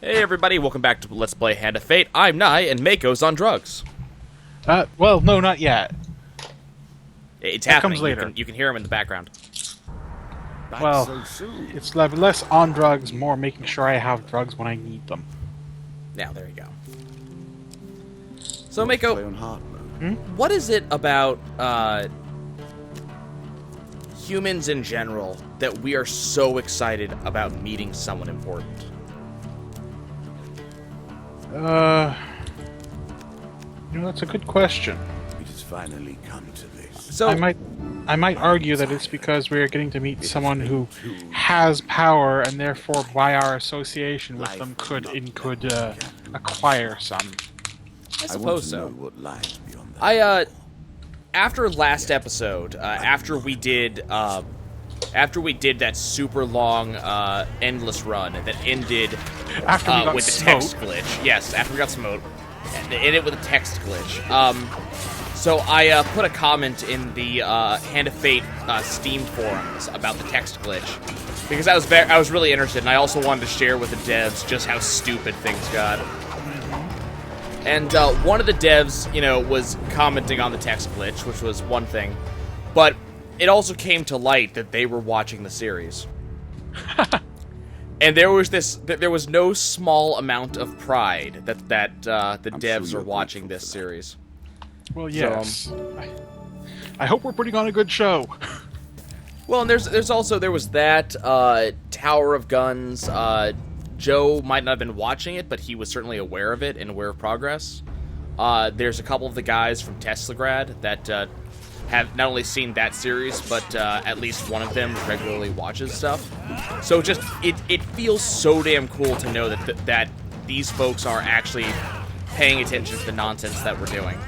Hey everybody, welcome back to Let's Play Hand of Fate. I'm Nai, and Mako's on drugs. Well, no, not yet. It's That happening. comes later. You can hear him in the background. Well, so soon. it's less on drugs, more making sure I have drugs when I need them. Now, there you go. So, Play Mako, on hard mode. what is it about humans in general that we are so excited about meeting someone important? That's a good question. It has finally come to this. So, I might argue that it's because we are getting to meet someone who has power, and therefore, by our association with them, could acquire some. I I want suppose to so. know what lies beyond that. After last episode, after we did that super long, endless run that ended After we got with the smoked. text glitch. Yes, after we got smoked, and it ended with a text glitch. So I put a comment in the Hand of Fate Steam forums about the text glitch because I was really interested, and I also wanted to share with the devs just how stupid things got. And one of the devs, was commenting on the text glitch, which was one thing, but it also came to light that they were watching the series. And there was no small amount of pride that the devs sure are you're watching grateful this for that. series. Well, yes. I hope we're putting on a good show. Well, and there was that Tower of Guns. Joe might not have been watching it, but he was certainly aware of it and aware of progress. There's a couple of the guys from Teslagrad that have not only seen that series, but at least one of them regularly watches stuff. So it feels so damn cool to know that these folks are actually paying attention to the nonsense that we're doing.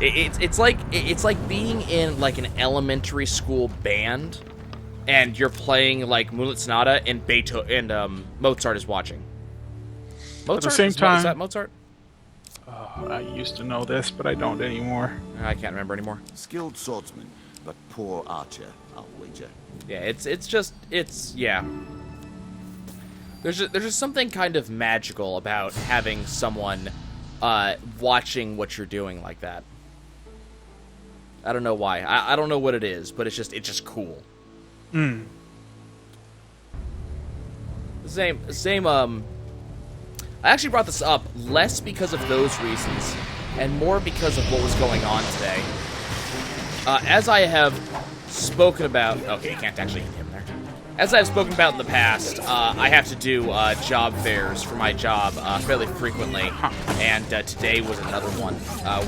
It's like being in like an elementary school band, and you're playing like Moonlit Sonata, and Beethoven and Mozart is watching. Mozart? the same Is time- that Mozart? I used to know this, but I don't anymore. I can't remember anymore. Skilled swordsman, but poor archer, I'll wager. Yeah, it's yeah. There's just something kind of magical about having someone watching what you're doing like that. I don't know why. I don't know what it is, but it's just cool. Same. I actually brought this up less because of those reasons, and more because of what was going on today. As I have spoken about... Okay, you can't actually hit him there. As I've spoken about in the past, I have to do job fairs for my job fairly frequently, and today was another one.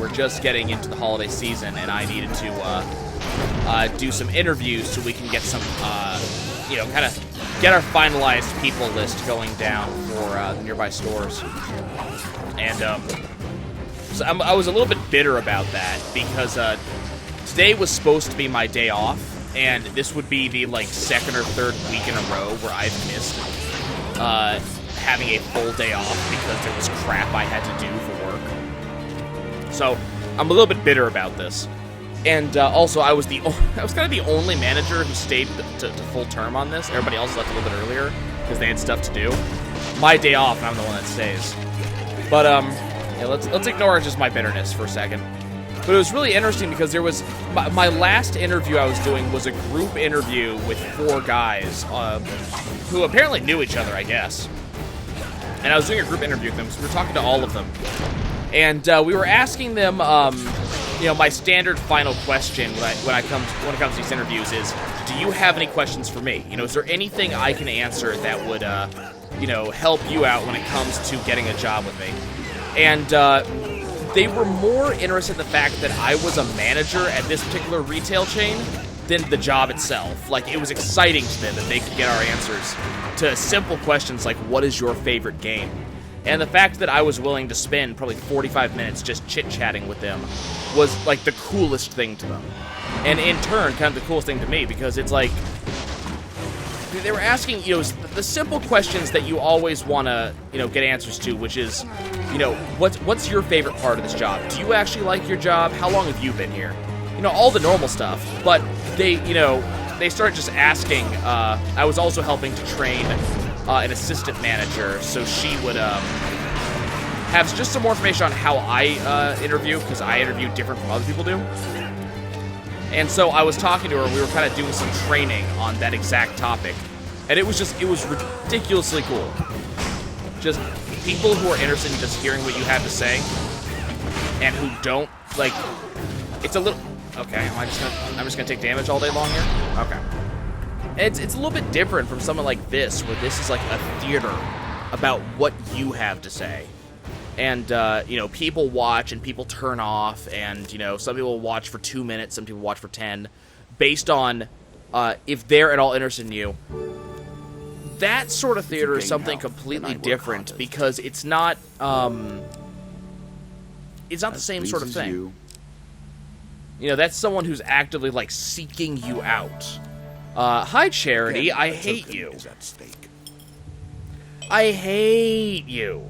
We're just getting into the holiday season, and I needed to do some interviews so we can get some, kind of get our finalized people list going down for the nearby stores. And so I was a little bit bitter about that because today was supposed to be my day off, and this would be the second or third week in a row where I've missed having a full day off because there was crap I had to do for work. So I'm a little bit bitter about this. And also, I was kind of the only manager who stayed to full term on this. Everybody else left a little bit earlier because they had stuff to do. My day off, and I'm the one that stays. But yeah, let's ignore just my bitterness for a second. But it was really interesting because there was my last interview I was doing was a group interview with 4 guys who apparently knew each other, I guess. And I was doing a group interview with them, so we were talking to all of them. And we were asking them, my standard final question when it comes to these interviews is, do you have any questions for me? Is there anything I can answer that would, help you out when it comes to getting a job with me? And they were more interested in the fact that I was a manager at this particular retail chain than the job itself. Like, it was exciting to them that they could get our answers to simple questions like, what is your favorite game? And the fact that I was willing to spend probably 45 minutes just chit-chatting with them was, the coolest thing to them. And in turn, kind of the coolest thing to me, because it's like, they were asking, the simple questions that you always want to, get answers to, which is, what's your favorite part of this job? Do you actually like your job? How long have you been here? All the normal stuff. But they, they started just asking. I was also helping to train an assistant manager, so she would have just some more information on how I interview, because I interview different from other people do. And so I was talking to her, we were kind of doing some training on that exact topic. And it was ridiculously cool. Just people who are interested in just hearing what you have to say, and who don't, like, it's a little, okay, I'm just gonna take damage all day long here? Okay. It's a little bit different from something like this, where this is like a theater about what you have to say. And, you know, people watch and people turn off, and, you know, some people watch for 2 minutes, some people watch for 10, based on if they're at all interested in you. That sort of theater is something completely different, because it's not the same sort of thing. You know, that's someone who's actively, like, seeking you out. Hi, Charity, I hate you. I hate you.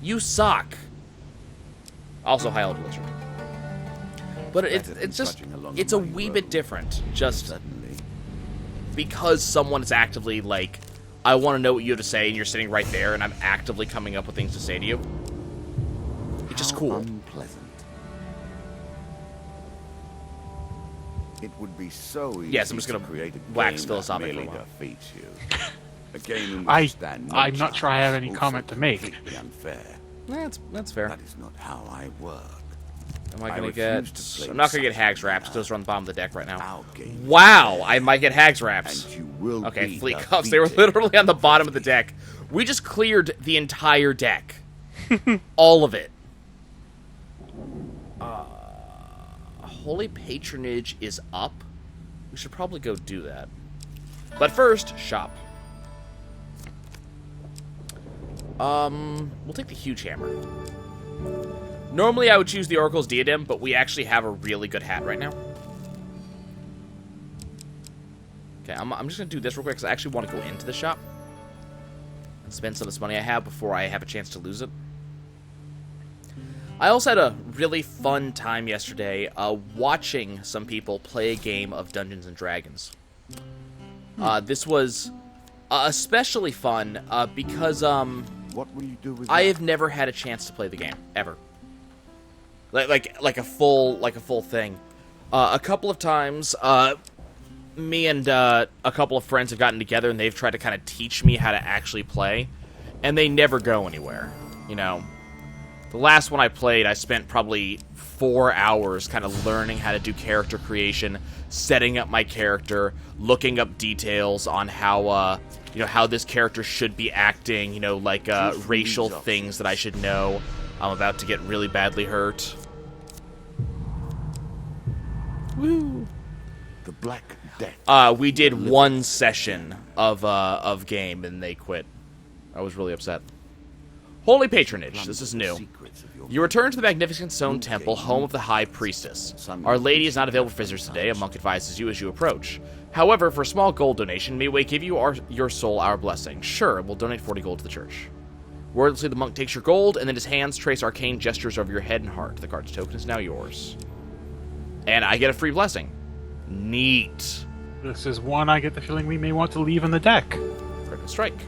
You suck. Also, hi, old Blizzard. But it's just, it's a wee bit different, just because someone is actively, like, I want to know what you have to say, and you're sitting right there, and I'm actively coming up with things to say to you. It's just cool. Unpleasant. It would be so easy. Yes, I'm just gonna create a wax game philosophical. that merely defeats you. A game in I- which stand no I'm not sure I have any chance, comment to make. completely unfair. That's fair. That is not how I work. Am I gonna refuse get... to play I'm not gonna get such Hags a Wraps. game. Those are on the bottom of the deck right now. Our game Wow, I might get Hags Wraps. and you will Okay, be Fleet Cuffs. They were defeated. literally on the bottom of the deck. We just cleared the entire deck. All of it. Holy Patronage is up. We should probably go do that. But first, shop. We'll take the Huge Hammer. Normally I would choose the Oracle's Diadem, but we actually have a really good hat right now. Okay, I'm just going to do this real quick, because I actually want to go into the shop and spend some of this money I have before I have a chance to lose it. I also had a really fun time yesterday watching some people play a game of Dungeons & Dragons. This was especially fun because What will you do with I that? have never had a chance to play the game, ever. Like a full thing. A couple of times, me and a couple of friends have gotten together, and they've tried to kind of teach me how to actually play, and they never go anywhere, you know. The last one I played, I spent probably 4 hours kind of learning how to do character creation, setting up my character, looking up details on how, you know, how this character should be acting, you know, like racial things that I should know. I'm about to get really badly hurt. Woo! The Black Death. We did one session of game, and they quit. I was really upset. Holy Patronage. This is new. You return to the Magnificent Stone Temple, home of the High Priestess. Our Lady is not available for visitors today. A monk advises you as you approach. However, for a small gold donation, may we give you your soul our blessing? Sure, we'll donate 40 gold to the church. Wordlessly, the monk takes your gold, and then his hands trace arcane gestures over your head and heart. The card's token is now yours. And I get a free blessing. Neat. This is one I get the feeling we may want to leave in the deck. Critical strike.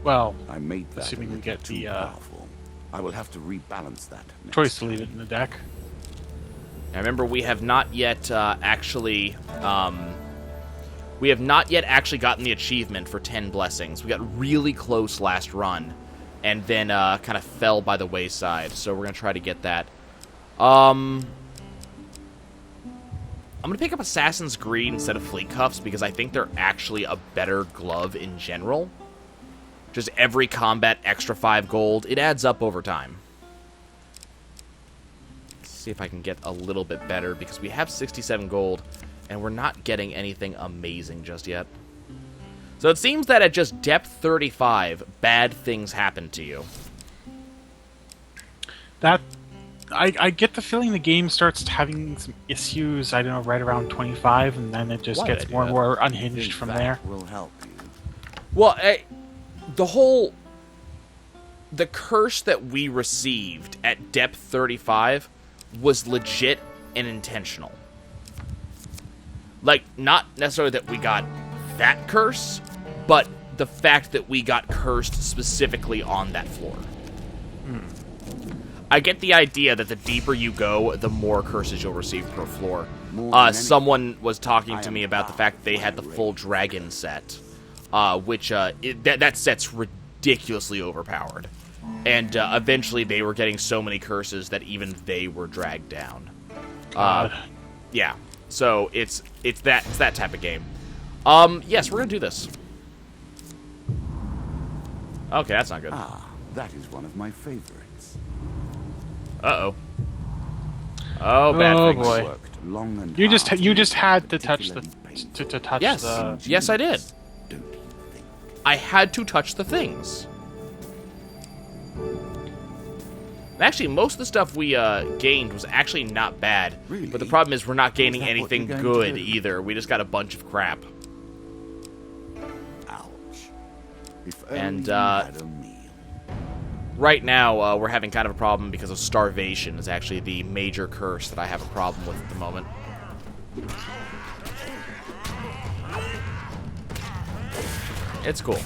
Well, I made that assuming a we little get too the powerful. I will have to rebalance that. next choice to leave time. it in the deck. Now remember, we have not yet actually gotten the achievement for 10 blessings. We got really close last run, and then kind of fell by the wayside. So we're gonna try to get that. I'm gonna pick up Assassin's Greed instead of Fleet Cuffs because I think they're actually a better glove in general. Just every combat extra 5 gold. It adds up over time. Let's see if I can get a little bit better because we have 67 gold and we're not getting anything amazing just yet. So it seems that at just depth 35, bad things happen to you. That I get the feeling the game starts having some issues, I don't know, right around 25, and then it just Why did I gets do more and that? more unhinged from That there. will help you. Well, the curse that we received at depth 35 was legit and intentional. Like, not necessarily that we got that curse, but the fact that we got cursed specifically on that floor. I get the idea that the deeper you go, the more curses you'll receive per floor. Someone was talking to me about the fact that they had the full dragon set, which that set's ridiculously overpowered. And eventually they were getting so many curses that even they were dragged down. Yeah, so it's that type of game. Yes, we're gonna do this. Okay, that's not good. Ah, that is one of my favorites. Uh-oh. Oh, bad Oh, things. boy. Worked long and You hard just to had to touch the particularly painful. to touch Yes. the. Yes, I did. Don't you think? I had to touch the things. Actually, most of the stuff we gained was actually not bad. Really? But the problem is we're not gaining Is that what anything you're going to good do? either. We just got a bunch of crap. Ouch. If And, only you had a meal. Right now, we're having kind of a problem because of starvation is actually the major curse that I have a problem with at the moment. It's cool.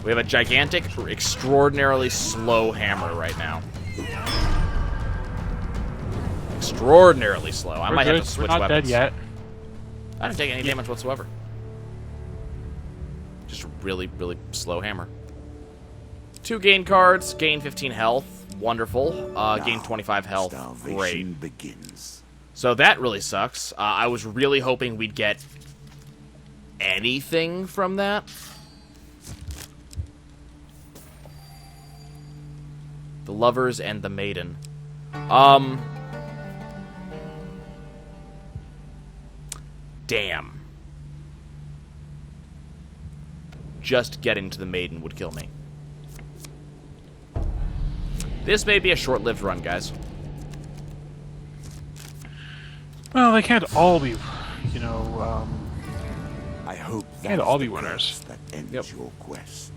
We have a gigantic, extraordinarily slow hammer right now. Extraordinarily slow. I We're might good. have to switch We're not weapons. dead yet. I didn't take any damage whatsoever. Just a really, really slow hammer. 2 gain cards, gain 15 health, wonderful. Gain Now, 25 health, starvation great. begins. So that really sucks. I was really hoping we'd get anything from that. The lovers and the maiden. Damn. Just getting to the maiden would kill me. This may be a short-lived run, guys. Well, they can't all be, you know. I hope Can't that's all the be winners. curse that ends Yep. your quest.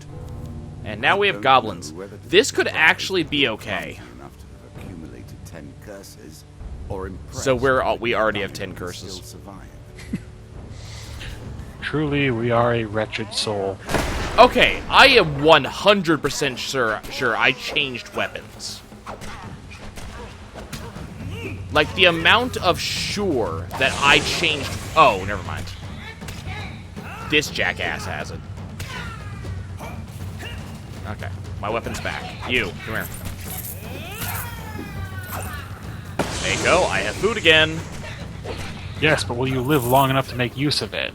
And now we have Don't goblins. know whether to This could survive actually be if okay. you're enough to have accumulated 10 curses, or impressed So that we already have you 10 can curses. still survive. Truly, we are a wretched soul. Okay, I am 100% sure I changed weapons. Like, the amount of sure that I changed... Oh, never mind. This jackass has it. Okay, my weapon's back. You, come here. There you go, I have food again. Yes, but will you live long enough to make use of it?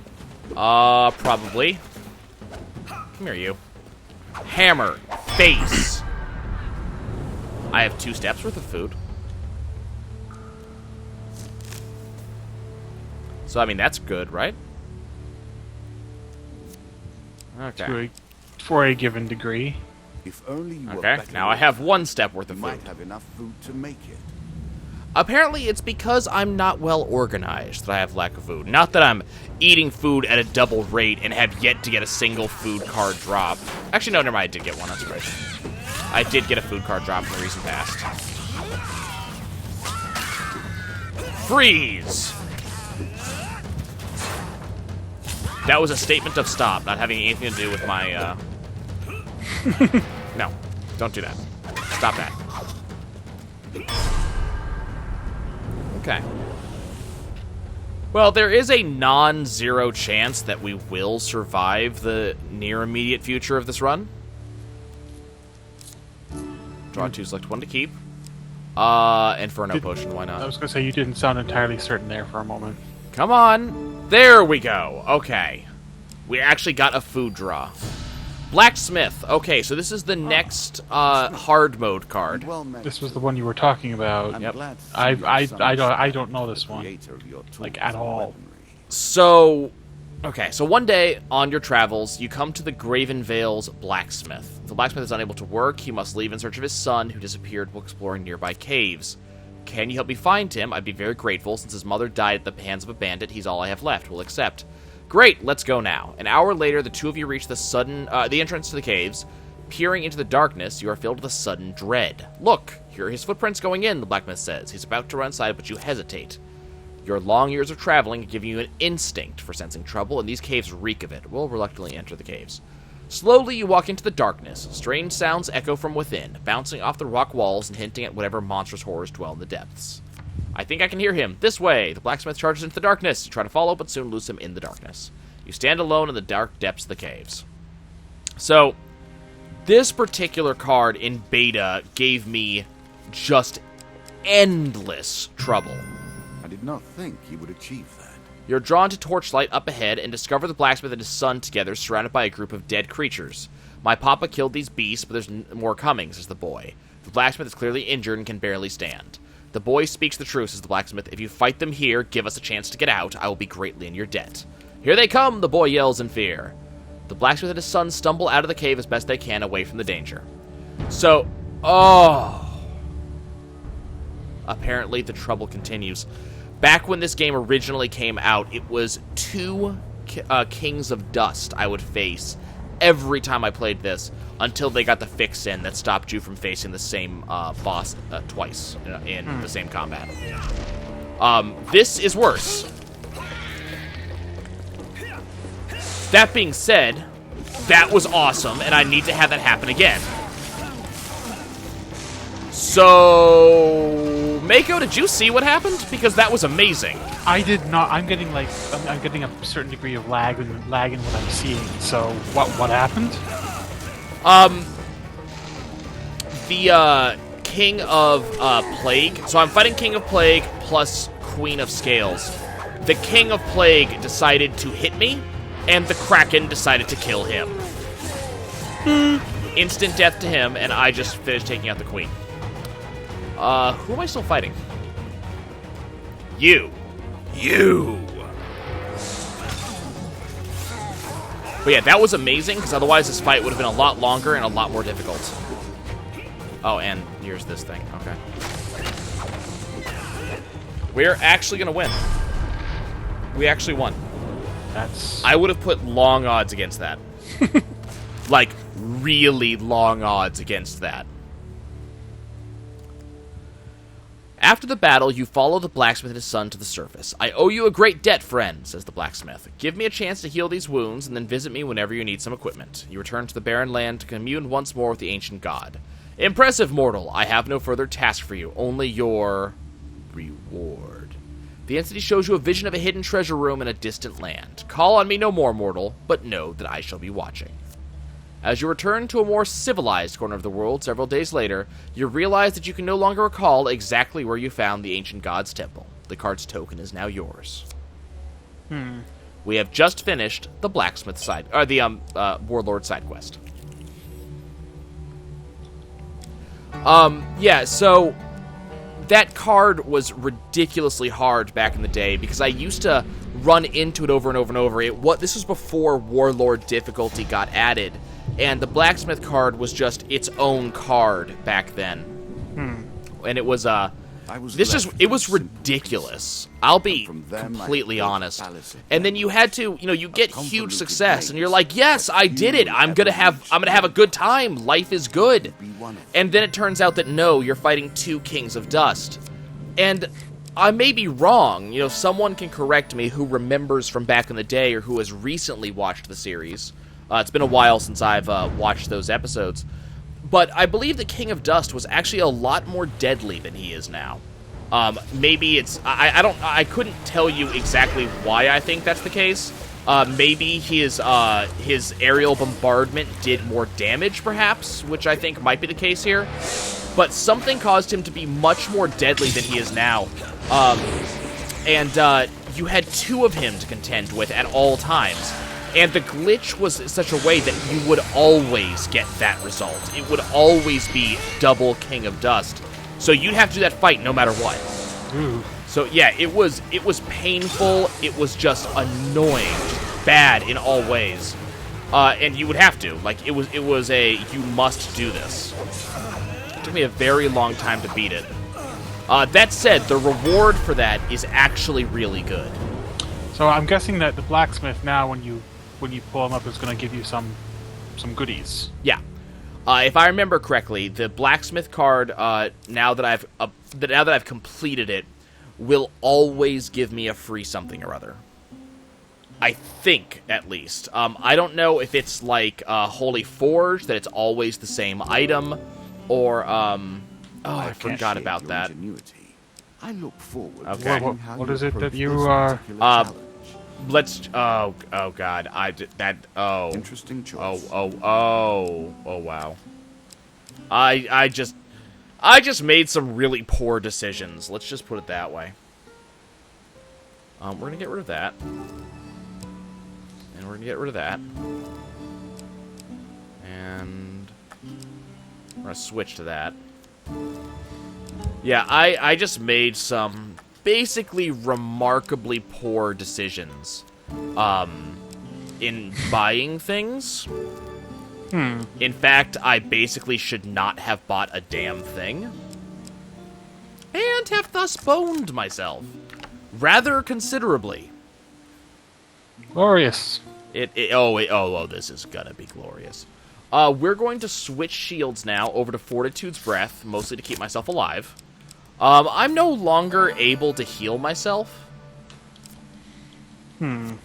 Probably. Come here, you. Hammer. Face. I have 2 steps worth of food. So, I mean, that's good, right? Okay. For a given degree. If only you were Okay, better now I have 1 step worth you of might food. have enough food to make it. Apparently, it's because I'm not well organized that I have lack of food. Not that I'm eating food at a double rate and have yet to get a single food card drop. Actually, no, never mind. I did get one. That's right. I did get a food card drop in the recent past. Freeze! That was a statement of stop, not having anything to do with my, No, don't do that. Stop that. Okay. Well, there is a non-zero chance that we will survive the near immediate future of this run. Draw 2, select 1 to keep. Inferno potion, why I not? was going to say, you didn't sound entirely certain there for a moment. Come on. There we go. Okay. We actually got a food draw. Blacksmith. Okay, so this is the next hard mode card. Well met. This was the one you were talking about. I'm Yep. glad to see I your son I is don't know this one. creator of your tools Like, at and all. weaponry. So, okay, so one day on your travels, you come to the Graven Vale's blacksmith. The blacksmith is unable to work. He must leave in search of his son, who disappeared while exploring nearby caves. Can you help me find him? I'd be very grateful. Since his mother died at the hands of a bandit, he's all I have left. We'll accept. Great, let's go now. An hour later, the two of you reach the entrance to the caves. Peering into the darkness, you are filled with a sudden dread. Look, here are his footprints going in, the blacksmith says. He's about to run inside, but you hesitate. Your long years of traveling have given you an instinct for sensing trouble, and these caves reek of it. We'll reluctantly enter the caves. Slowly, you walk into the darkness. Strange sounds echo from within, bouncing off the rock walls and hinting at whatever monstrous horrors dwell in the depths. I think I can hear him. This way! The blacksmith charges into the darkness. You try to follow, but soon lose him in the darkness. You stand alone in the dark depths of the caves. So, this particular card in beta gave me just endless trouble. I did not think he would achieve that. You're drawn to torchlight up ahead and discover the blacksmith and his son together, surrounded by a group of dead creatures. My papa killed these beasts, but there's more coming, says the boy. The blacksmith is clearly injured and can barely stand. The boy speaks the truth, says the blacksmith. If you fight them here, give us a chance to get out. I will be greatly in your debt. Here they come, the boy yells in fear. The blacksmith and his son stumble out of the cave as best they can, away from the danger. So, apparently the trouble continues. Back when this game originally came out, it was 2 Kings of Dust I would face every time I played this, until they got the fix in that stopped you from facing the same boss twice in the same combat. This is worse. That being said, that was awesome, and I need to have that happen again. So, Mako, did you see what happened? Because that was amazing. I did not. I'm getting a certain degree of lag in what I'm seeing. So what happened? The King of Plague. So I'm fighting King of Plague plus Queen of Scales. The King of Plague decided to hit me, and the Kraken decided to kill him. Instant death to him, and I just finished taking out the Queen. Who am I still fighting? You. But yeah, that was amazing, because otherwise this fight would have been a lot longer and a lot more difficult. Oh, and here's this thing. Okay. We're actually going to win. We actually won. I would have put long odds against that. Like, really long odds against that. After the battle, you follow the blacksmith and his son to the surface. I owe you a great debt, friend, says the blacksmith. Give me a chance to heal these wounds, and then visit me whenever you need some equipment. You return to the barren land to commune once more with the ancient god. Impressive, mortal. I have no further task for you, only your reward. The entity shows you a vision of a hidden treasure room in a distant land. Call on me no more, mortal, but know that I shall be watching. As you return to a more civilized corner of the world several days later, you realize that you can no longer recall exactly where you found the ancient god's temple. The card's token is now yours. We have just finished the blacksmith side, or the warlord side quest. Yeah, so that card was ridiculously hard back in the day because I used to run into it over and over and over. This was before warlord difficulty got added. And the blacksmith card was just its own card back then. And it was, it was ridiculous. I'll be completely honest. And then you had to, you get huge success, and you're like, yes, I did it. I'm gonna have a good time. Life is good. And then it turns out that no, you're fighting 2 Kings of Dust. And I may be wrong. Someone can correct me who remembers from back in the day or who has recently watched the series. It's been a while since I've watched those episodes. But I believe the King of Dust was actually a lot more deadly than he is now. Maybe it's... I couldn't tell you exactly why I think that's the case. Maybe his aerial bombardment did more damage, perhaps, which I think might be the case here. But something caused him to be much more deadly than he is now. You had 2 of him to contend with at all times. And the glitch was such a way that you would always get that result. It would always be double King of Dust. So you'd have to do that fight no matter what. Ooh. So yeah, it was painful. It was just annoying, bad in all ways. And you would have to. Like, it was a you must do this. It took me a very long time to beat it. That said, the reward for that is actually really good. So I'm guessing that the blacksmith now, when you pull him up, is going to give you some goodies. Yeah, if I remember correctly, the blacksmith card now that I've completed it will always give me a free something or other. I think, at least. I don't know if it's like Holy Forge, that it's always the same item, or, I forgot about Your that. ingenuity. I look forward to Okay. seeing how What you is it that approach you this are- particular challenge. Let's, oh god, Interesting choice. oh, wow. I just made some really poor decisions. Let's just put it that way. We're gonna get rid of that. And we're gonna get rid of that. And we're gonna switch to that. Yeah, I just made some basically remarkably poor decisions in buying things. In fact, I basically should not have bought a damn thing. And have thus boned myself. Rather considerably. Glorious. Oh, this is gonna be glorious. We're going to switch shields now over to Fortitude's Breath, mostly to keep myself alive. I'm no longer able to heal myself. Okay.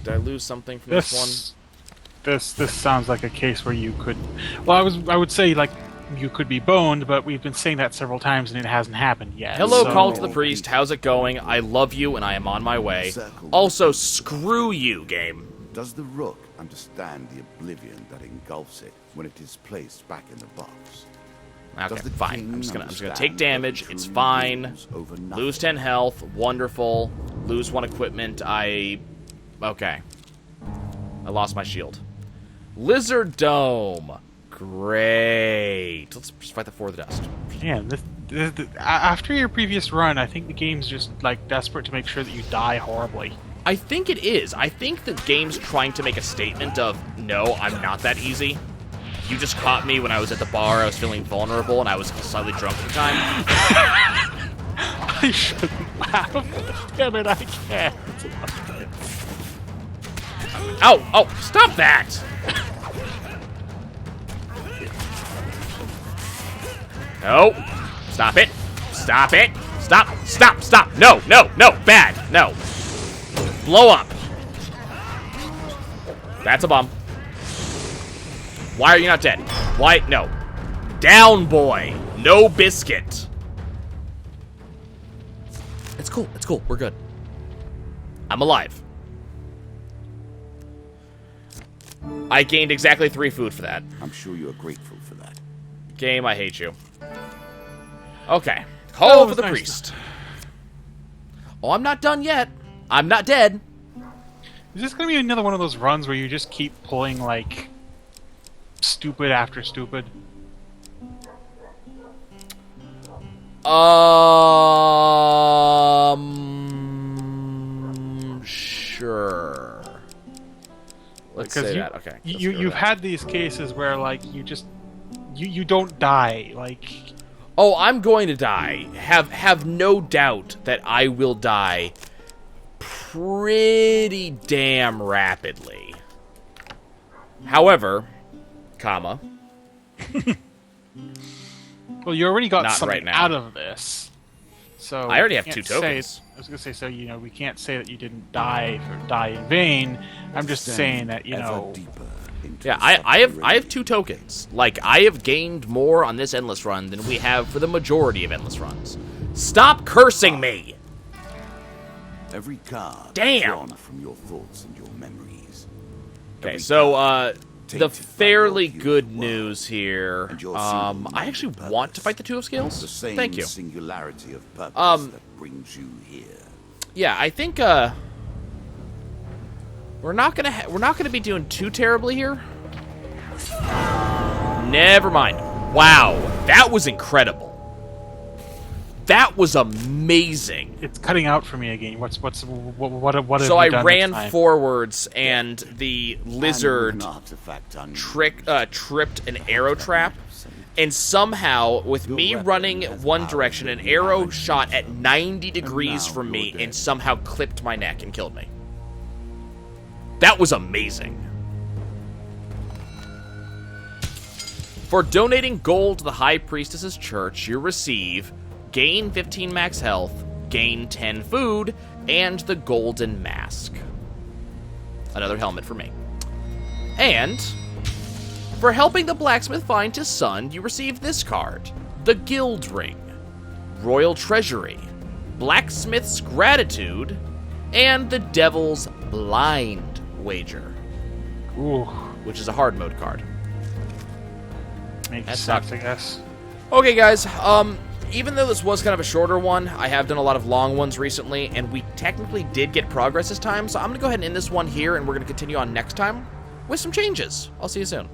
Did I lose something from this one? This sounds like a case where you could. Well, I would say like you could be boned, but we've been saying that several times and it hasn't happened yet. Hello, so- Call to the Priest. How's it going? I love you and I am on my way. Also, screw you, game. Does the rook understand the oblivion that engulfs it when it is placed back in the box? Okay, Does the fine. king I'm just gonna understand take damage. that It's true fine. rules over Lose nothing? 10 health. Wonderful. Lose 1 equipment. Okay. I lost my shield. Lizard Dome. Great. Let's just fight the Four of the Dust. Man, after your previous run, I think the game's just like desperate to make sure that you die horribly. I think it is. I think the game's trying to make a statement of, no, I'm not that easy. You just caught me when I was at the bar, I was feeling vulnerable, and I was slightly drunk at the time. I shouldn't laugh. Damn it, I can't. Oh, stop that! No. Stop it. Stop it. Stop. No, bad. No. Blow up. That's a bomb. Why are you not dead? Why? No. Down, boy. No biscuit. It's cool. We're good. I'm alive. I gained exactly 3 food for that. I'm sure you are grateful for that. Game, I hate you. Okay. Call for the nice. priest. Oh, I'm not done yet. I'm not dead. Is this gonna be another one of those runs where you just keep pulling like stupid after stupid? Sure. Let's Because say that. Okay. let's go with you've that. had these cases where like you don't die like. Oh, I'm going to die. Have no doubt that I will die pretty damn rapidly. However, comma, Well, you already got Not something right now. out of this. So I already have we 2 can't say- tokens. I was gonna say, so we can't say that you didn't die in vain. I'm just saying that Ever deeper into Yeah, the I have subterranean 2 tokens. Like, I have gained more on this endless run than we have for the majority of endless runs. Stop cursing me! Every card Damn. drawn from your thoughts and your memories. Okay, Every so, card the tainted by fairly your good world. news here. And your I single-minded actually purpose. want to fight the 2 of The Scales. same Thank you. singularity of purpose that brings you here. Yeah, I think, we're not gonna be doing too terribly here. Never mind. Wow, that was incredible. That was amazing. it's cutting out for me again. What have So you I done ran this time? forwards, and the And lizard with an artifact unknown. tripped an arrow trap, and somehow, with me running one direction, an arrow shot at 90 degrees from me and somehow clipped my neck and killed me. That was amazing. For donating gold to the High Priestess's church, you receive gain 15 max health, gain 10 food, and the golden mask. Another helmet for me. And for helping the blacksmith find his son, you receive this card: the Guild Ring, Royal Treasury, Blacksmith's Gratitude, and the Devil's Blind Wager, Ooh, which is a hard mode card. makes That's sense, not- I guess. Okay, guys, even though this was kind of a shorter one, I have done a lot of long ones recently, and we technically did get progress this time, so I'm going to go ahead and end this one here, and we're going to continue on next time with some changes. I'll see you soon.